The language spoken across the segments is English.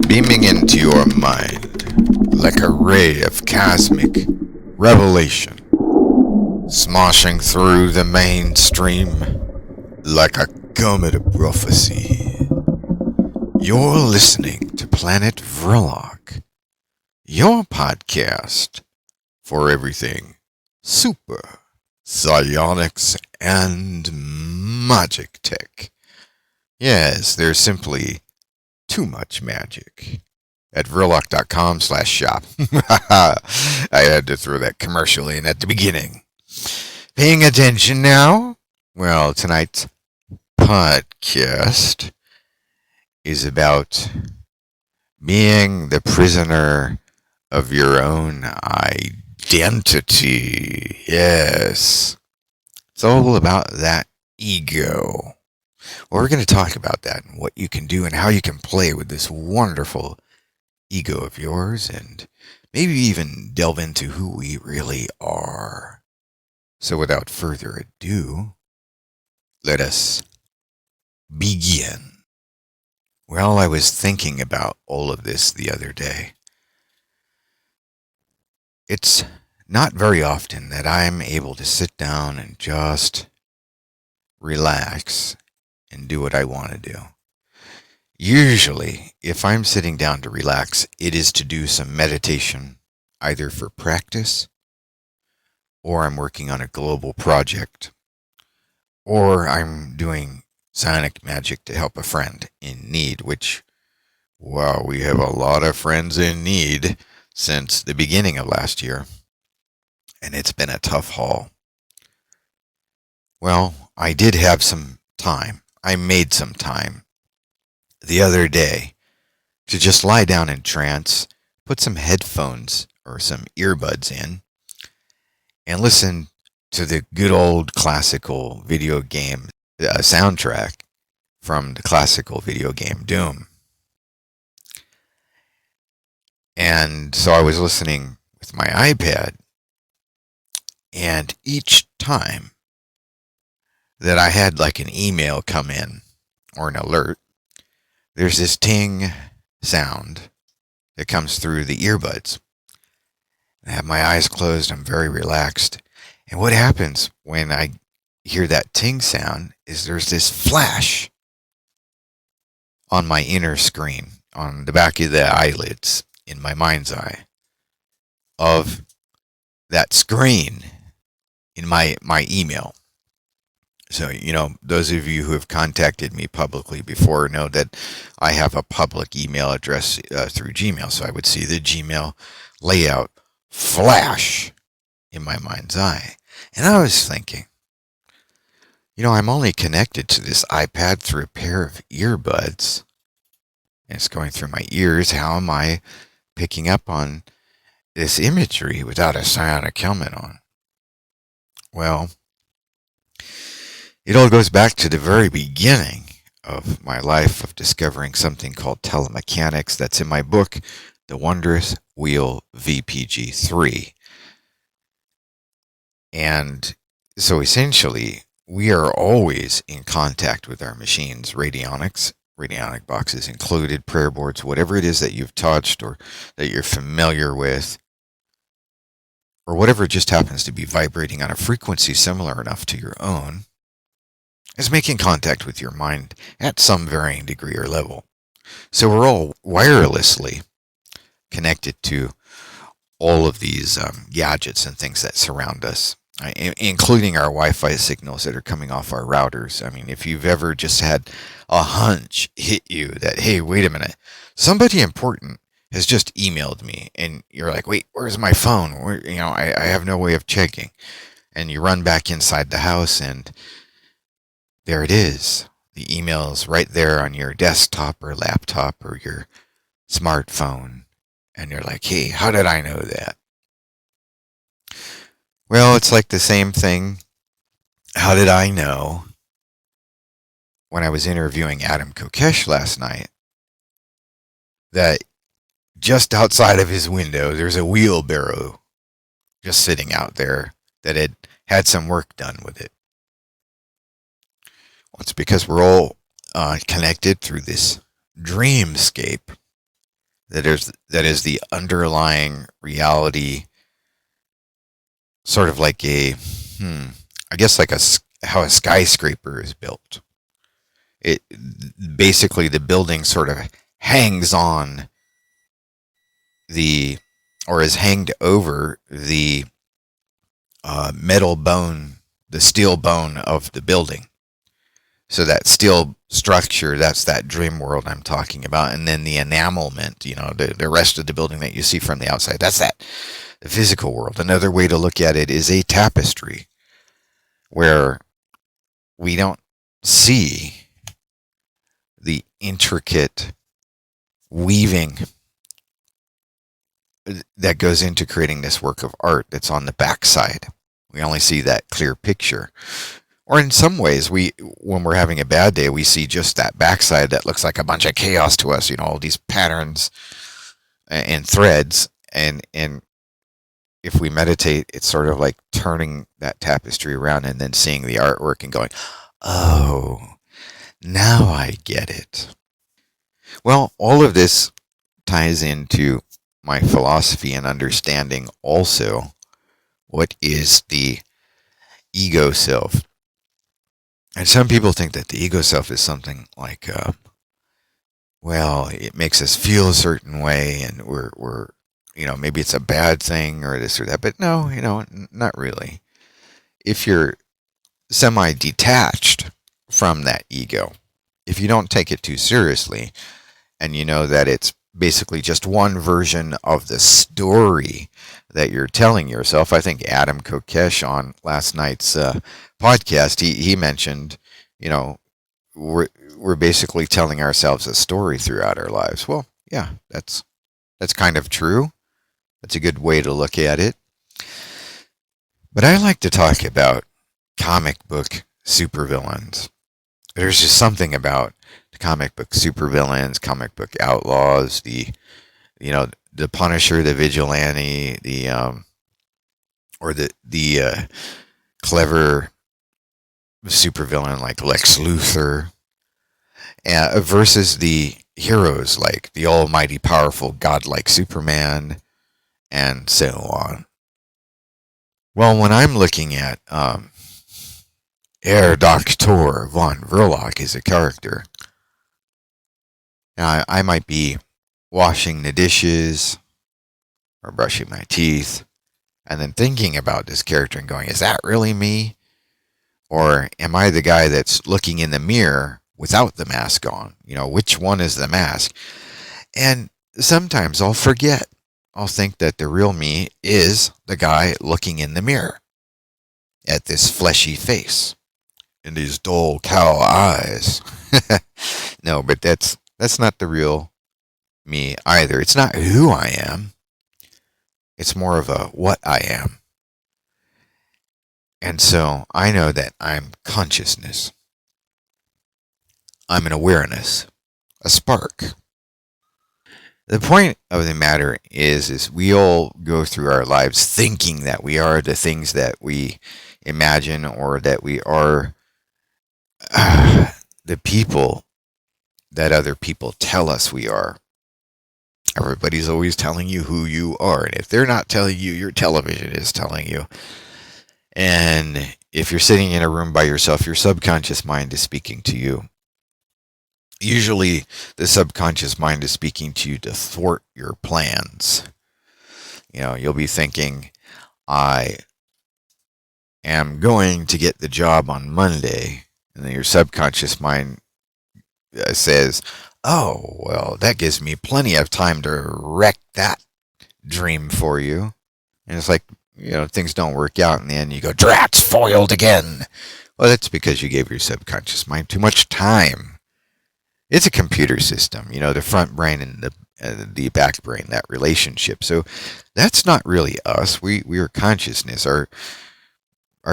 beaming into your mind like a ray of cosmic revelation, smashing through the mainstream like a comet of prophecy. You're listening to Planet Vrilock, your podcast for everything super, Psionics, and Magick tech. Yes, there's simply too much magic. At Vrilock.com/shop. I had to throw that commercial in at the beginning. Paying attention now? Well, tonight's podcast is about being the prisoner of your own identity. Yes. It's all about that ego. Well, we're going to talk about that and what you can do and how you can play with this wonderful ego of yours and maybe even delve into who we really are. So without further ado, let us begin. Well, I was thinking about all of this the other day. It's not very often that I'm able to sit down and just relax and do what I want to do. Usually, if I'm sitting down to relax, it is to do some meditation, either for practice, or I'm working on a global project, or I'm doing Psionic magic to help a friend in need, which, wow, we have a lot of friends in need since the beginning of last year, and it's been a tough haul. Well, I did have some time. I made some time the other day to just lie down in trance, put some headphones or some earbuds in, and listen to the good old classical video game soundtrack from the classical video game Doom. And so I was listening with my iPad, and each time that I had like an email come in or an alert, there's this ting sound that comes through the earbuds. I have my eyes closed, I'm very relaxed. And what happens when I hear that ting sound is there's this flash on my inner screen, on the back of the eyelids, in my mind's eye, of that screen in my email. So, those of you who have contacted me publicly before know that I have a public email address through Gmail. So I would see the Gmail layout flash in my mind's eye. And I was thinking, I'm only connected to this iPad through a pair of earbuds. And it's going through my ears. How am I picking up on this imagery without a psionic helmet on? Well, it all goes back to the very beginning of my life of discovering something called telemechanics that's in my book, The Wondrous Wheel VPG3. And so essentially, we are always in contact with our machines, radionic boxes included, prayer boards, whatever it is that you've touched or that you're familiar with, or whatever just happens to be vibrating on a frequency similar enough to your own, is making contact with your mind at some varying degree or level. So we're all wirelessly connected to all of these gadgets and things that surround us, including our Wi-Fi signals that are coming off our routers. I mean, if you've ever just had a hunch hit you that, hey, wait a minute, somebody important has just emailed me, and you're like, wait, where's my phone? I have no way of checking. And you run back inside the house, and there it is. The email's right there on your desktop or laptop or your smartphone. And you're like, hey, how did I know that? Well, it's like the same thing. How did I know when I was interviewing Adam Kokesh last night that just outside of his window there's a wheelbarrow just sitting out there that had some work done with it? Well, it's because we're all connected through this dreamscape that is the underlying reality, sort of like I guess like how a skyscraper is built. It basically, the building sort of hangs on the, or is hanged over the metal bone, the steel bone of the building. So that steel structure, that's that dream world I'm talking about. And then the enamelment, the rest of the building that you see from the outside, that's the physical world. Another way to look at it is a tapestry, where we don't see the intricate weaving that goes into creating this work of art that's on the backside. We only see that clear picture. Or in some ways, when we're having a bad day, we see just that backside that looks like a bunch of chaos to us, all these patterns and threads. And if we meditate, it's sort of like turning that tapestry around and then seeing the artwork and going, oh, now I get it. Well, all of this ties into my philosophy and understanding also what is the ego self. And some people think that the ego self is something like, it makes us feel a certain way, and we're maybe it's a bad thing or this or that. But no, not really. If you're semi-detached from that ego, if you don't take it too seriously, and you know that it's basically just one version of the story that you're telling yourself. I think Adam Kokesh on last night's podcast, he mentioned, we're basically telling ourselves a story throughout our lives. Well, yeah, that's kind of true. That's a good way to look at it. But I like to talk about comic book supervillains. There's just something about the comic book supervillains, comic book outlaws, the Punisher, the Vigilante, or the clever supervillain like Lex Luthor, versus the heroes like the almighty, powerful, godlike Superman, and so on. Well, when I'm looking at Herr Dr. von Vrilock as a character, now I might be washing the dishes or brushing my teeth, and then thinking about this character and going, is that really me? Or am I the guy that's looking in the mirror without the mask on? Which one is the mask? And sometimes I'll forget. I'll think that the real me is the guy looking in the mirror at this fleshy face and these dull cow eyes. No, but that's not the real me either. It's not who I am. It's more of a what I am. And so I know that I'm consciousness. I'm an awareness, a spark. The point of the matter is we all go through our lives thinking that we are the things that we imagine, or that we are the people that other people tell us we are. Everybody's always telling you who you are, and if they're not telling you, your television is telling you. And if you're sitting in a room by yourself, your subconscious mind is speaking to you. Usually, the subconscious mind is speaking to you to thwart your plans. You'll be thinking, I am going to get the job on Monday. And then your subconscious mind says, oh, well, that gives me plenty of time to wreck that dream for you. And it's like, things don't work out in the end. You go, drats, foiled again. Well, that's because you gave your subconscious mind too much time. It's a computer system, the front brain and the back brain, that relationship. So that's not really us. We are consciousness. Our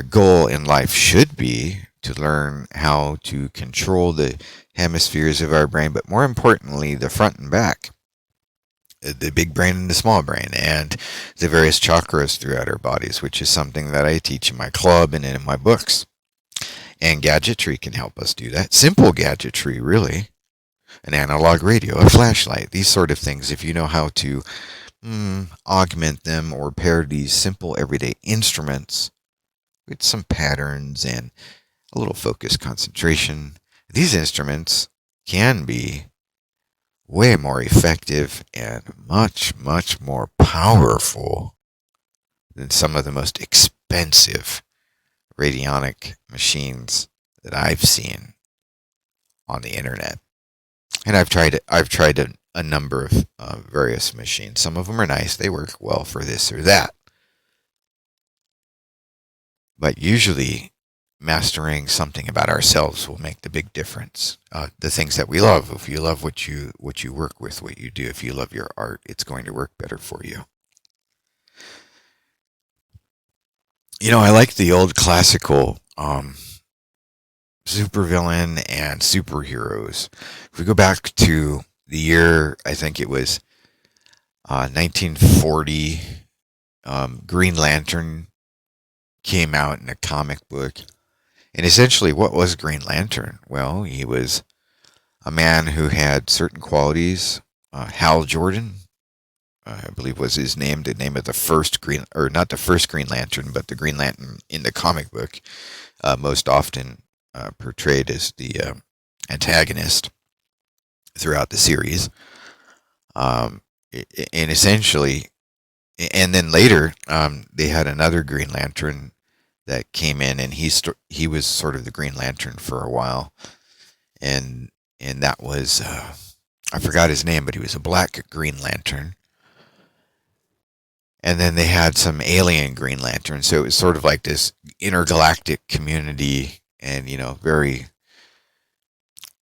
goal in life should be to learn how to control the hemispheres of our brain, but more importantly, the front and back, the big brain and the small brain, and the various chakras throughout our bodies, which is something that I teach in my club and in my books. And gadgetry can help us do that. Simple gadgetry, really. an analog radio, a flashlight, these sort of things. If you know how to augment them or pair these simple everyday instruments with some patterns and a little focus concentration, these instruments can be way more effective and much, much more powerful than some of the most expensive radionic machines that I've seen on the internet. And I've tried a number of various machines. Some of them are nice. They work well for this or that. But usually, mastering something about ourselves will make the big difference. The things that we love. If you love what you work with, what you do, if you love your art, it's going to work better for you. You know, I like the old classical supervillain and superheroes. If we go back to the year, I think it was 1940, Green Lantern came out in a comic book. And essentially, what was Green Lantern? Well, he was a man who had certain qualities. Hal Jordan, I believe was his name, the name of the first not the first Green Lantern, but the Green Lantern in the comic book, most often portrayed as the antagonist throughout the series. And essentially, and then later, they had another Green Lantern that came in, and he was sort of the Green Lantern for a while, and that was I forgot his name, but he was a black Green Lantern. And then they had some alien Green Lanterns, so it was sort of like this intergalactic community, and very,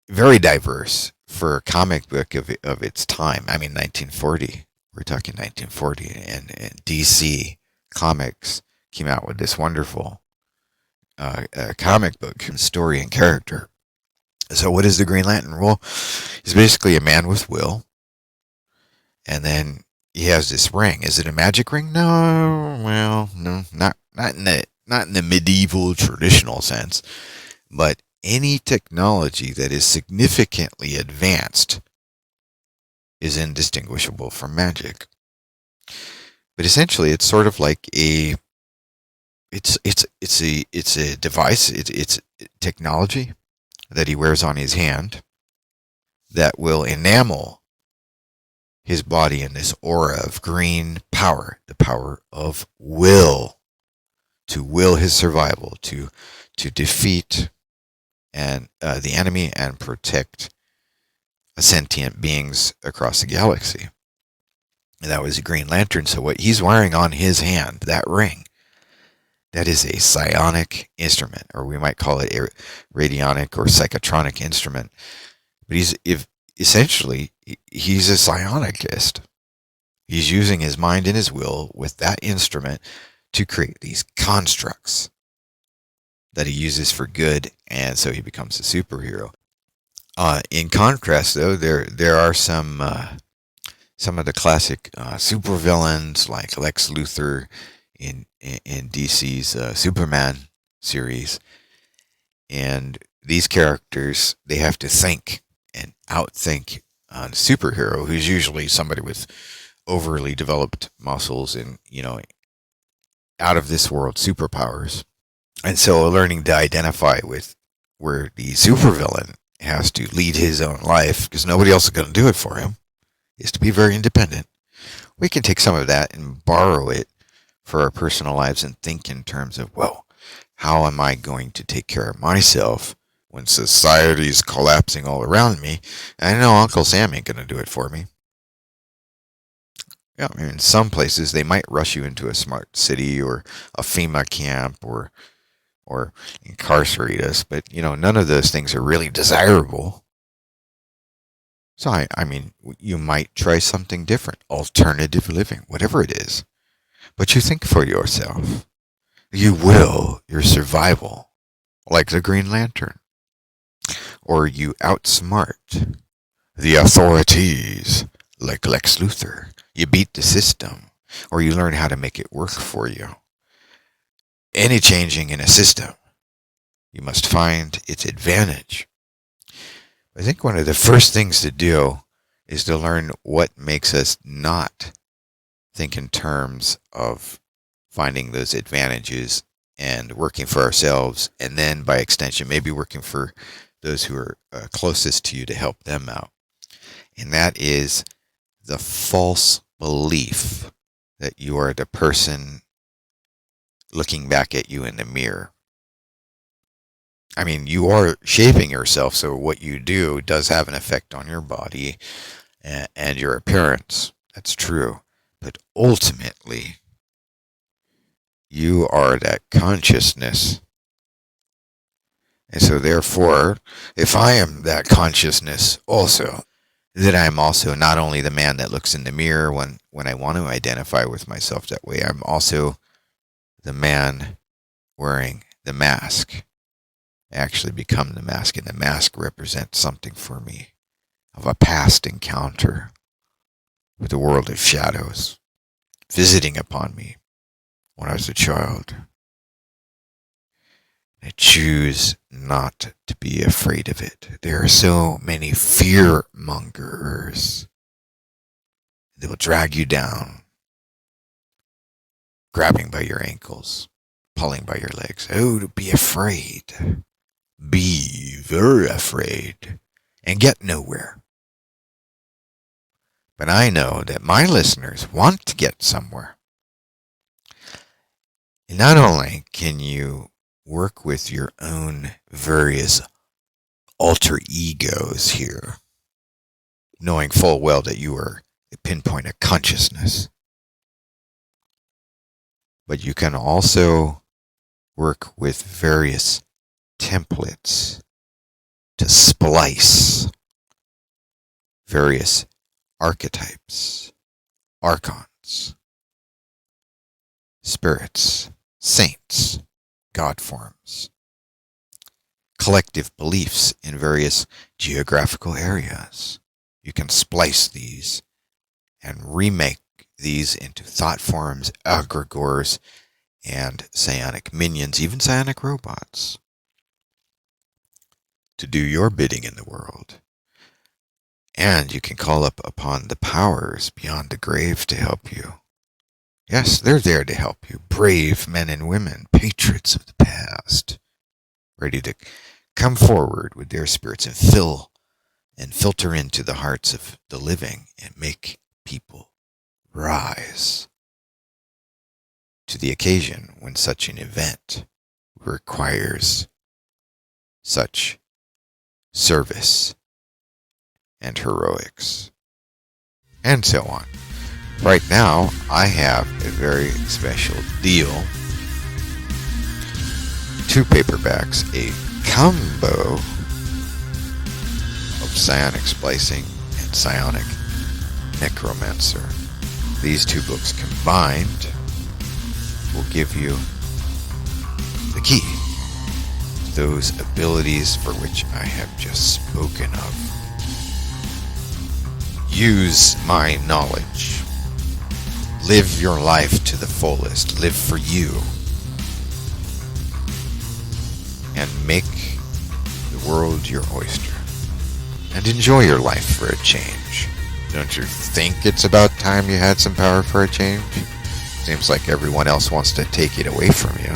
very diverse for a comic book of its time. I mean, 1940. We're talking 1940, and DC Comics came out with this wonderful comic book story and character. So what is the Green Lantern? Well, he's basically a man with will, and then he has this ring. Is it a magic ring? No, well, no, not in the medieval traditional sense, but any technology that is significantly advanced is indistinguishable from magic. But essentially, it's sort of like it's a device. It's technology that he wears on his hand that will enamel his body in this aura of green power, the power of will, to will his survival, to defeat the enemy and protect sentient beings across the galaxy. And that was a Green Lantern. So what he's wearing on his hand, that ring, that is a psionic instrument, or we might call it a radionic or psychotronic instrument. But essentially, he's a psionicist. He's using his mind and his will with that instrument to create these constructs that he uses for good, and so he becomes a superhero. In contrast, though, there are some of the classic supervillains like Lex Luthor in DC's Superman series, and these characters, they have to think and outthink a superhero who's usually somebody with overly developed muscles and out of this world superpowers. And so learning to identify with where the supervillain has to lead his own life because nobody else is going to do it for him, is to be very independent. We can take some of that and borrow it for our personal lives and think in terms of, well, how am I going to take care of myself when society's collapsing all around me? And I know Uncle Sam ain't going to do it for me. Yeah, I mean, in some places they might rush you into a smart city or a FEMA camp or incarcerate us, but none of those things are really desirable. So I mean, you might try something different, alternative living, whatever it is. But you think for yourself. You will your survival, like the Green Lantern. Or you outsmart the authorities, like Lex Luthor. You beat the system, or you learn how to make it work for you. Any changing in a system, you must find its advantage. I think one of the first things to do is to learn what makes us not think in terms of finding those advantages and working for ourselves, and then by extension, maybe working for those who are closest to you to help them out. And that is the false belief that you are the person looking back at you in the mirror. I mean, you are shaping yourself, so what you do does have an effect on your body and your appearance. That's true. But ultimately, you are that consciousness. And so therefore, if I am that consciousness also, then I'm also not only the man that looks in the mirror when I want to identify with myself that way, I'm also the man wearing the mask. I actually become the mask, and the mask represents something for me of a past encounter with the world of shadows visiting upon me when I was a child. I choose not to be afraid of it. There are so many fear mongers. They will drag you down, grabbing by your ankles, pulling by your legs. Oh, to be afraid. Be very afraid and get nowhere. But I know that my listeners want to get somewhere. And not only can you work with your own various alter egos here, knowing full well that you are a pinpoint of consciousness, but you can also work with various templates to splice various archetypes, archons, spirits, saints, God forms, collective beliefs in various geographical areas. You can splice these and remake these into thought forms, egregores, and psionic minions, even psionic robots, to do your bidding in the world. And you can call up upon the powers beyond the grave to help you. Yes, they're there to help you. Brave men and women, patriots of the past, ready to come forward with their spirits and filter into the hearts of the living and make people rise to the occasion when such an event requires such service and heroics, and so on. Right now, I have a very special deal. 2 paperbacks, a combo of Psionic Splicing and Psionic Necromancer. These 2 books combined will give you the key to those abilities for which I have just spoken of. Use my knowledge. Live your life to the fullest. Live for you. And make the world your oyster. And enjoy your life for a change. Don't you think it's about time you had some power for a change? Seems like everyone else wants to take it away from you.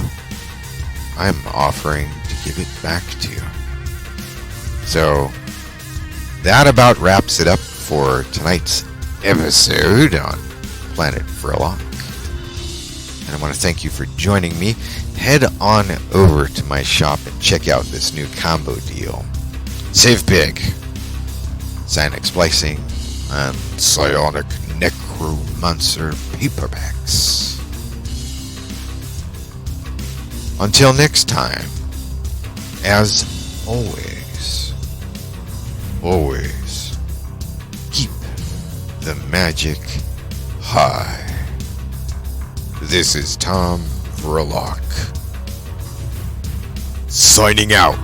I'm offering to give it back to you. So, that about wraps it up for tonight's episode on Planet Vrilock. And I want to thank you for joining me. Head on over to my shop and check out this new combo deal. Save big. Psionic Splicing and Psionic Necromancer paperbacks. Until next time, as always, keep the magic high. This is Tom Vrilock, signing out.